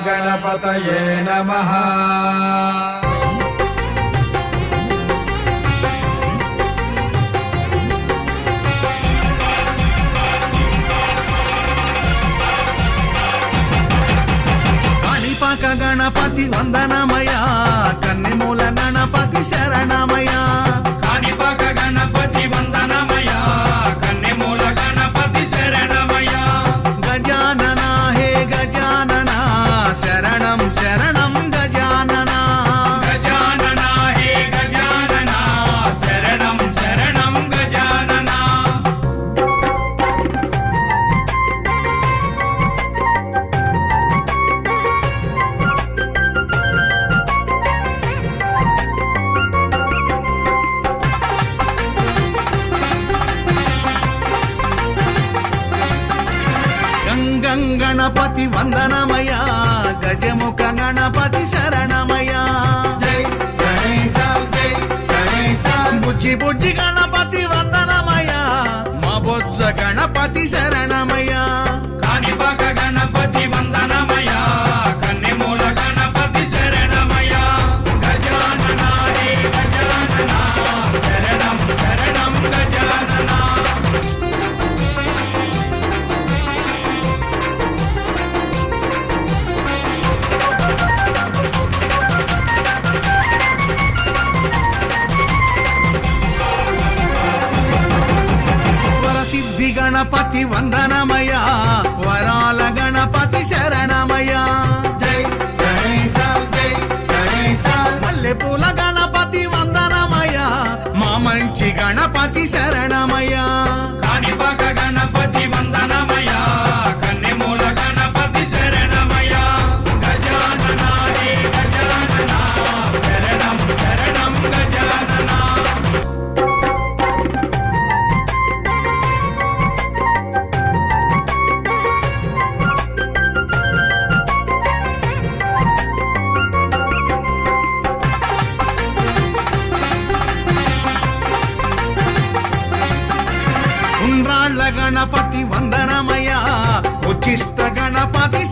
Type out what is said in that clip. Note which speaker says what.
Speaker 1: గణపతయే నమః.
Speaker 2: కాణిపాక గణపతి వందనమయ, కన్నెమూల గణపతి శరణమయ.
Speaker 3: కాణిపాక గణపతి వందనమయ, కన్నెమూల గణపతి శరణమయ.
Speaker 2: గజానన హే గజానన, శరణం శరణం గజానన.
Speaker 3: గజానన హే గజానన, శరణం శరణం గజానన.
Speaker 2: గంగం గణపతి వందనమయ, గజముఖ గణపతి శరణమయ.
Speaker 1: జై గణేశ జై గణేశ.
Speaker 2: బుజ్జి బుజ్జి గణపతి వందనమయ, మా బొజ్జ గణపతి శరణమయ.
Speaker 3: కాణిపాక గణపతి వందనమయ, కన్నెమూల గణపతి శరణమయ. గజానన హే గజానన, శరణం శరణం గజానన.
Speaker 2: వరసిద్ధి గణపతి వందనమయ, వరాల గణపతి శరణమయ.
Speaker 1: జై గణేశ జై గణేశ.
Speaker 2: మల్లెపూల గణపతి వందనమయ, మా మంచి గణపతి శరణమయ.
Speaker 3: కాణిపాక గణపతి వందనమయ, కన్నెమూల గణపతి శరణమయ. గజానన హే గజానన, శరణం శరణం గజానన.
Speaker 2: ఉండ్రాళ్ళ గణపతి వందనమయ, ఉచ్చిష్ట గణపతి